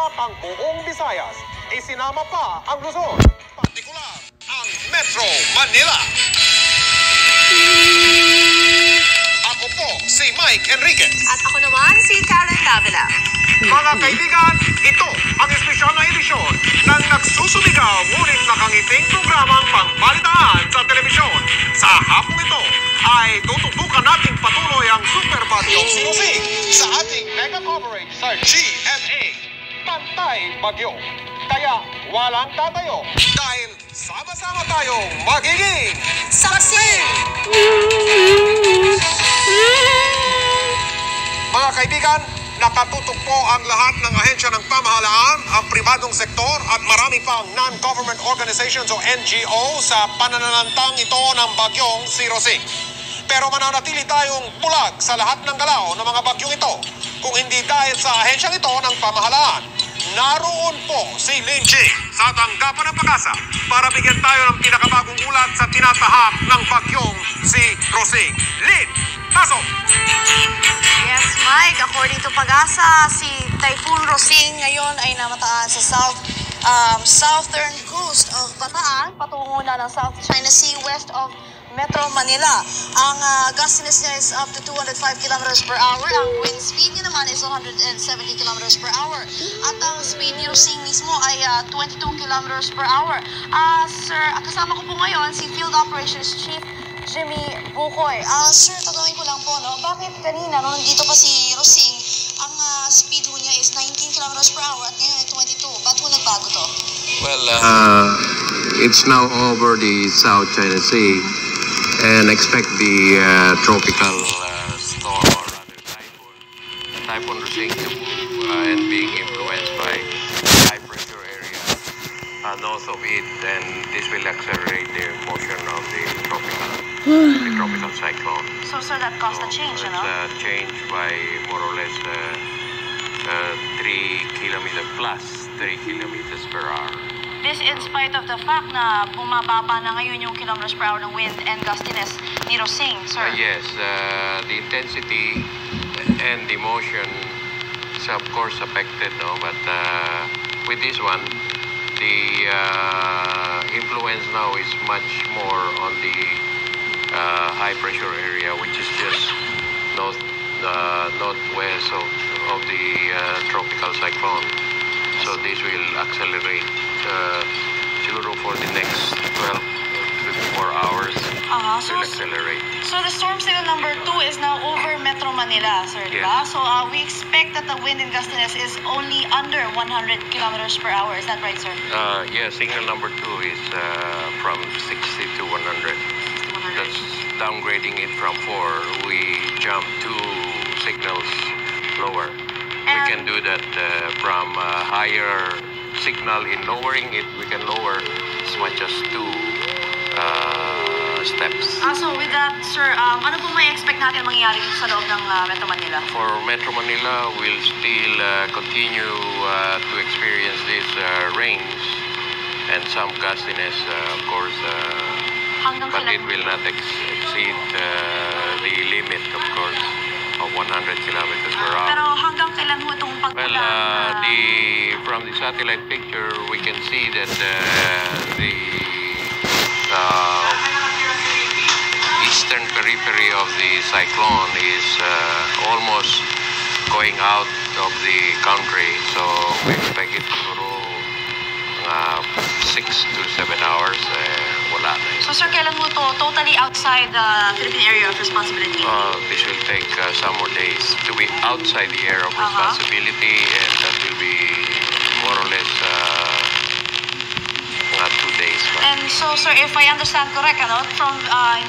Sumiklab ang buong Visayas. Isinama pa ang Luzon. Partikular ang Metro Manila. Ako po si Mike Enriquez. At ako naman si Karen Davila. Mga kaibigan, ito ang espesyal na edisyon ng nagsusumigaw ngunit nakangiting programang pambalitaan sa telebisyon. Sa hapong ito ay tututukan natin patuloy ang super bagyong sinusig sa ating mega coverage sa GMA. Pantay Bagyo. Kaya walang tatayo dahil sama-sama tayong magiging saksi! Mga kaibigan, nakatutok po ang lahat ng ahensya ng pamahalaan, ang pribadong sektor at marami pang non-government organizations o NGO sa pananalantang ito ng bagyong si Rosing. Pero mananatili tayong bulag sa lahat ng galaw ng mga bagyong ito kung hindi dahil sa ahensyang ito ng pamahalaan. Naroon po si Lin Jing sa tanggapan ng pag-asa para bigyan tayo ng pinakabagong ulat sa tinatahak ng bagyong si Rosing. Lin, pasok! Yes, Mike. According to Pag-asa, si Typhoon Rosing ngayon ay namataan sa southern coast of Bataan, patungo na ng South China Sea, west of Metro Manila. Ang gustiness niya is up to 205 kilometers per hour. Ang wind speed niya naman is 170 kilometers per hour. At ang speed ni Rosing mismo ay 22 kilometers per hour. Sir, kasama ko po ngayon si Field Operations Chief Jimmy Bukoy. Sir, tatanungin ko lang po, no? Bakit kanina, nung nandito pa si Rosing, ang speed ho niya is 19 kilometers per hour at ngayon ay 22. Ba't ho nagbago to? Well, it's now over the South China Sea and expect the tropical storm or rather typhoon Rosing to move and being influenced by high pressure area north of it, and this will accelerate the motion of the tropical cyclone. So, sir, that caused a change, It's ano? change by more or less 3 kilometers per hour. This in spite of the fact na bumababa na ngayon yung kilometers per hour ng wind and gustiness ni Rosing, sir. Yes, the intensity and the motion is of course affected, no? But with this one, the influence now is much more on the high pressure area, which is just northwest of the tropical cyclone. So this will accelerate siguro for the next 12 to 24 hours. So, Will accelerate. so the storm signal number 2 is now over Metro Manila, sir, Yes. diba? So we expect that the wind and gustiness is only under 100 kilometers per hour. Is that right, sir? Yeah, signal number 2 is from 60 to 100. 100. That's downgrading it from 4. We jump 2 signals lower. We And- can do that from higher signal. In lowering it, we can lower as much as 2 steps. So with that, sir, ano po may expect natin mangyari dito sa loob ng Metro Manila? For Metro Manila, we'll still continue to experience these rains and some gustiness, of course, Hanggang but it kailan? will not exceed the limit, of course, of 100 kilometers per Pero hour. hanggang kailan ho itong Well, pagkulang? from the satellite picture, we can see that the eastern periphery of the cyclone is almost going out of the country. So we expect it siguro 6 to 7 hours. Wala na yun. So, sir, kailan mo to totally outside the Philippine area of responsibility? This will take some more days to be outside the area of responsibility, and that will be more or less 2 days. And so, sir, if I understand correct, ano, from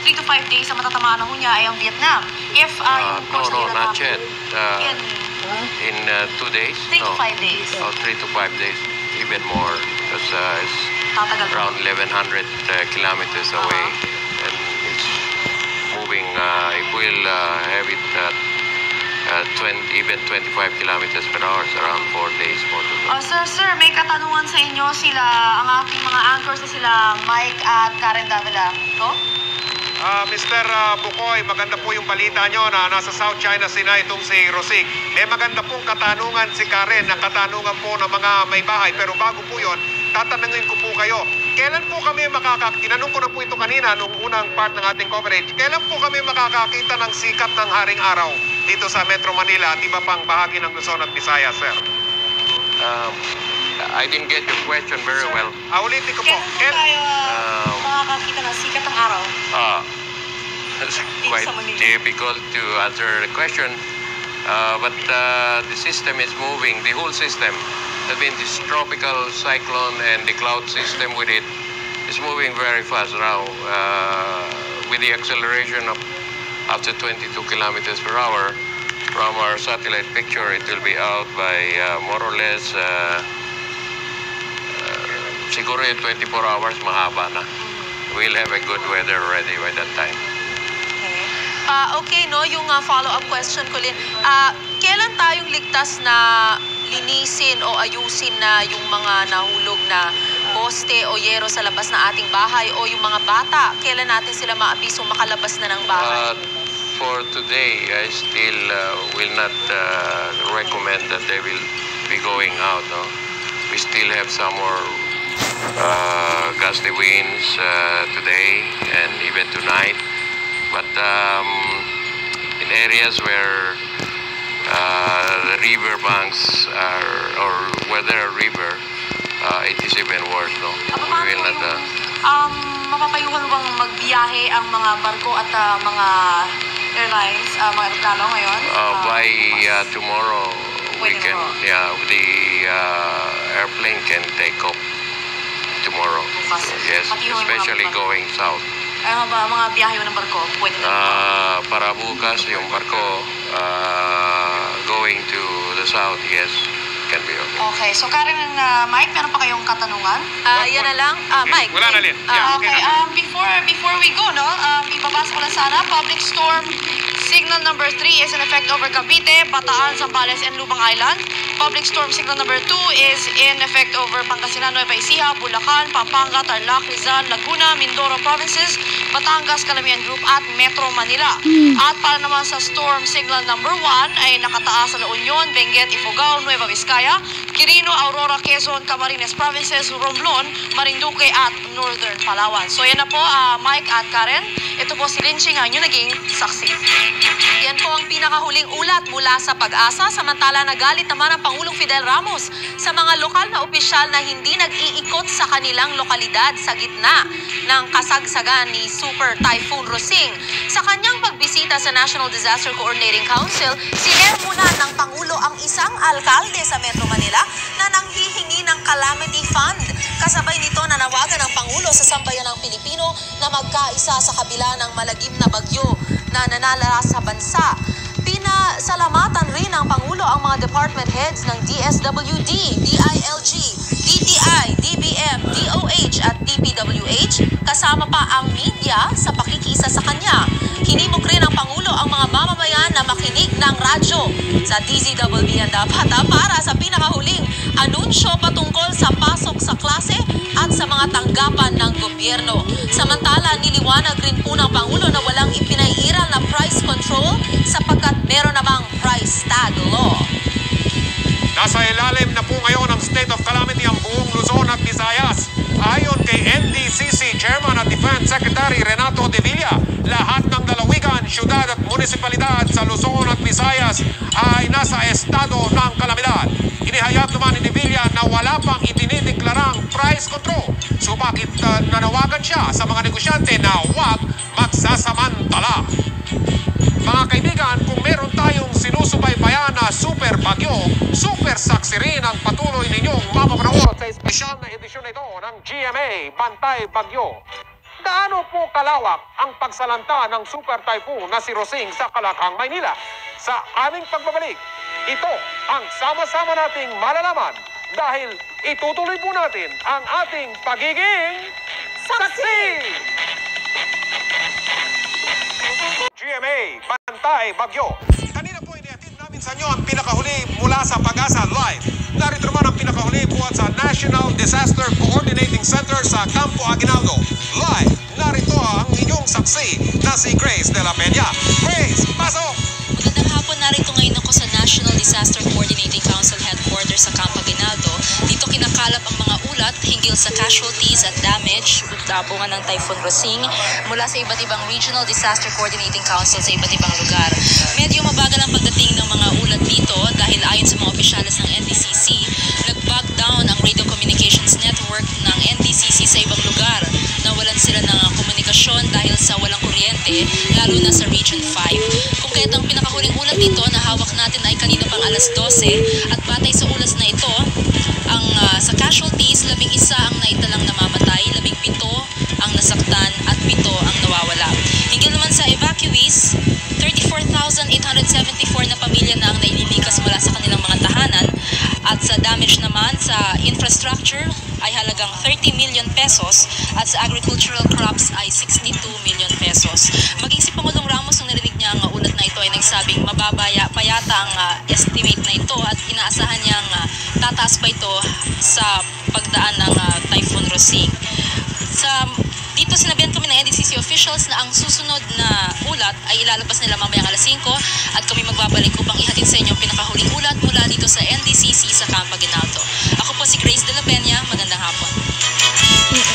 3 to 5 days na matatamaan na ho niya ay ang Vietnam. If yung course No, na not yet. In 2 days? 3 to 5 days. 3 to 5 days, even more, because it's Tatagal po. around 1,100 kilometers away, and it's moving. It will have it at even 25 kilometers per hour, around 4 days more to go. Sir, may katanungan sa inyo sila, ang aking mga anchors na sila Mike at Karen Davila. Go? Mr. Bukoy, maganda po yung balita nyo na nasa South China Sea na itong si Rosing. Maganda pong katanungan si Karen, ang katanungan po ng mga may bahay. Pero bago po yun, tatanungin ko po kayo, kailan po kami tinanong ko na po ito kanina nung unang part ng ating coverage, kailan po kami makakakita ng sikat ng haring araw dito sa Metro Manila at iba pang bahagi ng Luzon at Visayas, sir? I didn't get your question very well. Kailan Ulitin ko po. po tayo makakakita ng sikat ng araw? It's quite difficult to answer the question, but the system is moving. The whole system, I mean, this tropical cyclone and the cloud system with it is moving very fast now. With the acceleration of up to 22 kilometers per hour, from our satellite picture, it will be out by more or less siguro 24 hours, mahaba na. We'll have a good weather already by that time. Okay, no, yung follow-up question ko, kailan tayong ligtas na linisin o ayusin na yung mga nahulog na poste o yero sa labas ng ating bahay o yung mga bata, kailan natin sila maabiso makalabas na ng bahay? For today, I still will not recommend that they will be going out. No? We still have some more gusty winds today and even tonight. But in areas where the river banks are, or where there are river, it is even worse. No? We will not. Mapapayuhan bang magbiyahe ang mga barko at mga airlines, mga aeroplano ngayon? By tomorrow, we can. The airplane can take off tomorrow. Yes, especially going south. Mga biyahe ng barko, pwede na? Para bukas, yung barko going to the south, yes, can be okay. Okay, so Karen and Mike, meron pa kayong katanungan? Yan na lang. Mike. Wala na, Lynn. Yeah, Okay, before we go, no, ibabasa ko lang sana, public storm signal number 3 is in effect over Cavite, Bataan, Zambales, and Lubang Island. Public storm signal number 2 is in effect over Pangasinan, Nueva Ecija, Bulacan, Pampanga, Tarlac, Rizal, Laguna, Mindoro provinces, Batangas, Calamian Group, at Metro Manila. At para naman sa storm signal number 1 ay nakataas sa La Union, Benguet, Ifugao, Nueva Vizcaya, Quirino, Aurora, Quezon, Camarines provinces, Romblon, Marinduque, at Northern Palawan. So yan na po, Mike at Karen. Ito po si Lynching, ang inyong naging saksi. Yan po ang pinakahuling ulat mula sa Pag-asa, samantala nagalit naman ang Pangulong Fidel Ramos sa mga lokal na opisyal na hindi nag-iikot sa kanilang lokalidad sa gitna ng kasagsagan ni Super Typhoon Rosing. Sa kanyang pagbisita sa National Disaster Coordinating Council, sinermonan ng Pangulo ang isang alkalde sa Metro Manila na nanghihingi ng calamity fund. Kasabay nito nanawagan ng Pangulo sa sambayan ng Pilipino na magkaisa sa kabila ng malagim na bagyo na nanala sa bansa. Pinasalamatan rin ng Pangulo ang mga department heads ng DSWD, DILG, DTI, DBM, DOH at DPWH, kasama pa ang media sa pakikisa sa kanya. Hinimok rin ng Pangulo ang mga mamamayan na makinig ng radyo sa DZWB ang dapat para sa pinakahuling anunsyo patungkol sa pasok sa klase at sa mga tanggapan ng gobyerno. Samantala, niliwanag rin po ng Pangulo na walang ipinairal na price control sapagkat meron namang price tag law. Nasa ilalim na po ngayon ng state of calamity ang buong Luzon at Visayas. Ayon kay NDCC Chairman at Defense Secretary Renato De Villa, lahat ng lalawigan, syudad at munisipalidad sa Luzon at Visayas ay nasa estado ng kalamidad. Inihayag naman ni De Villa na wala pang itinideklarang price control. Subalit nanawagan siya sa mga negosyante na huwag magsasamantala. Mga kaibigan, kung meron tayong sinusubaybayan na super bagyo, super saksi rin ang patuloy ninyong mapapanood sa espesyal na edisyon na ito ng GMA Bantay Bagyo. Gaano po kalawak ang pagsalanta ng super typhoon na si Rosing sa Kalakhang, Maynila? Sa aming pagbabalik, ito ang sama-sama nating malalaman dahil itutuloy po natin ang ating pagiging saksi! GMA Bantay Bagyo. Kanina po inihatid namin sa inyo ang pinakahuli mula sa Pag-asa Live. Narito naman ang pinakahuli buhat sa National Disaster Coordinating Center sa Campo Aguinaldo. Live na narito ang inyong saksi na si Grace de la Peña. Grace, pasok! Magandang hapon, narito ngayon ako sa National Disaster Coordinating Council Headquarters sa Campo Aguinaldo. Dito kinakalap ang mga ulat hinggil sa casualties at damage bunga ng Typhoon Rosing mula sa iba't ibang Regional Disaster Coordinating Council sa iba't ibang lugar. Medyo mabagal ang pagdating ng mga ulat dito dahil ayon sa mga opisyalis ng NDCC, nag-bog down ang radio communications network ng NDCC sa ibang lugar. Nawalan sila ng komunikasyon dahil sa walang kuryente, lalo na sa Region 5. Kung kaya't ang pinakahuling ulat dito na hawak natin ay kanina pang alas 12 at batay sa ulat na ito, ang sa casualties, 11 ang naitalang namamatay, 17 ang nasaktan at 7 ang nawawala. Hinggil naman sa evacuees, 34,874 na pamilya na ang naililikas mula sa kanilang mga tahanan at sa damage naman sa infrastructure ay halagang 30 million pesos at sa agricultural crops ay 62 million pesos. Maging si Pangulong Ramos nung narinig niya ang ulat na ito ay nagsabing mababaya pa yata ang estimate na ito at inaasahan niyang tataas pa ito sa pagdaan ng Typhoon Rosing. Dito sinabihan kami ng NDCC officials na ang susunod na ulat ay ilalabas nila mamayang alas 5 at kami magbabalik upang ihatid sa inyo ang pinakahuling ulat mula dito sa NDCC sa Campo Aguinaldo. Ako po si Grace de la Peña, magandang hapon.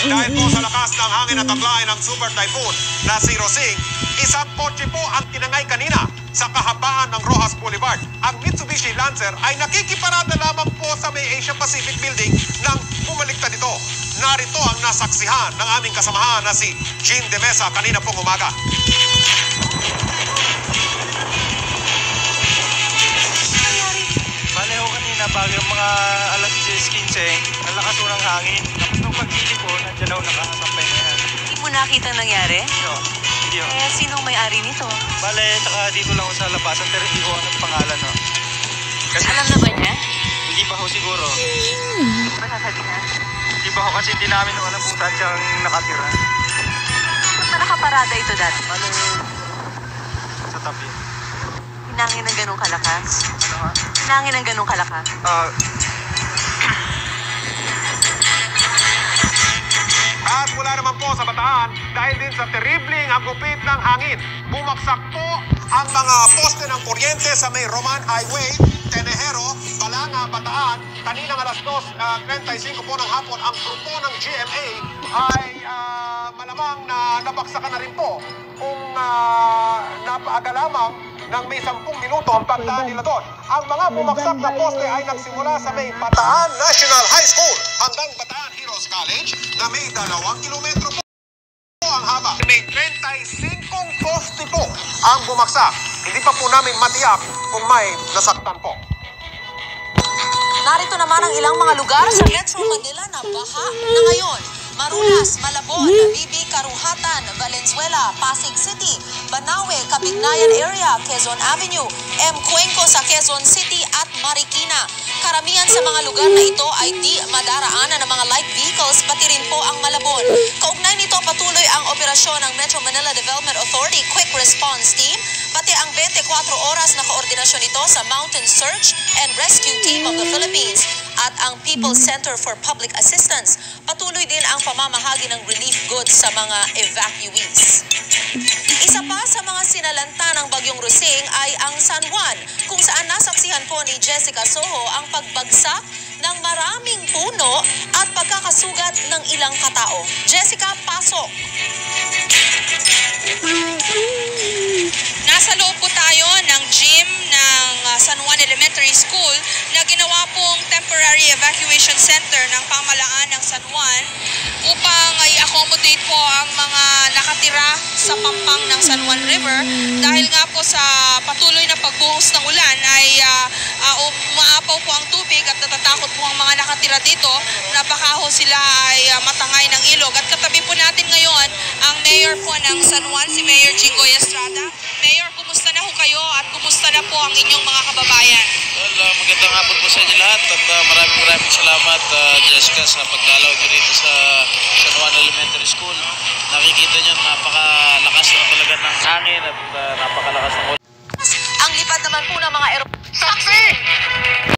Dahil po sa lakas ng hangin at taglay ng super typhoon na si Rosing, isang kotse po ang tinangay kanina sa kahabaan ng Rojas Boulevard. Ang Mitsubishi Lancer ay nakikiparada lamang po sa may Asia Pacific Building nang bumaliktad ito. Narito ang nasaksihan ng aming kasamahan na si Jean de Mesa kanina pong umaga. Bale ho kanina bago yung mga alas 10:15, nalakas ho ng hangin. Tapos nung pagkili ko, nandiyan ho nakasampay na yan. Hindi mo nakita nangyari? Hindi ho. Sinong may-ari nito? Bale, saka dito lang ho sa labasan, pero hindi ko ang pangalan ho. Kasi, Alam na ba niya? hindi pa ho siguro. Ano ba sasabihin na? Hindi pa ho kasi hindi namin ho alam kung saan siyang nakatira. Saan pa nakaparada ito dati? Bale, sa tabi. Hinangin ng ganong kalakas? Ano ha? Hinangin ng ganong kalakas? At mula naman po sa Bataan, dahil din sa terribling hagupit ng hangin, bumaksak po ang mga poste ng kuryente sa may Roman Highway, Tenejero, Balanga, Bataan. Kaninang alas 2:35 po ng hapon, ang grupo ng GMA ay malamang na nabaksakan na rin po kung napaaga lamang ng may 10 minuto ang pagdaan nila doon. Ang mga bumaksak na poste ay nagsimula sa may Bataan National High School hanggang Bataan Heroes College na may 2 kilometro po ang haba. May 35 poste po ang bumaksak. Hindi pa po namin matiyak kung may nasaktan po. Narito naman ang ilang mga lugar sa Metro Manila na baha na ngayon. Marulas, Malabon, Bibi, Karuhatan, Valenzuela, Pasig City, Banawe, Cabignayan Area, Quezon Avenue, M. Cuenco sa Quezon City at Marikina. Karamihan sa mga lugar na ito ay di madaraanan ng mga light vehicles, pati rin po ang Malabon. Kaugnay nito, patuloy ang operasyon ng Metro Manila Development Authority Quick Response Team, pati ang 24 oras na koordinasyon nito sa Mountain Search and Rescue Team of the Philippines at ang People's Center for Public Assistance. Patuloy din ang pamamahagi ng relief goods sa mga evacuees. Isa pa sa mga sinalanta ng Bagyong Rosing ay ang San Juan, kung saan nasaksihan po ni Jessica Soho ang pagbagsak ng maraming puno at pagkakasugat ng ilang katao. Jessica, pasok! Nasa loob po tayo ng gym ng San Juan Elementary School na ginawa pong temporary evacuation center ng pamahalaan ng San Juan upang i-accommodate po ang mga nakatira sa pampang ng San Juan River dahil nga po sa patuloy na pagbuhos ng ulan ay umaapaw po ang tubig at natatakot po ang mga nakatira dito na baka ho sila ay matangay ng ilog. At katabi po natin ngayon ang mayor po ng San Juan, si Mayor Jinggoy Estrada. Mayor, kumusta na ho kayo at kumusta na po ang inyong mga kababayan? Well, magandang hapon po sa inyo lahat at maraming salamat Jessica sa pagdalaw nyo rito sa San Juan Elementary School. Nakikita nyo napakalakas na talaga ng hangin at napakalakas ng ulan. Ang lipad naman po ng mga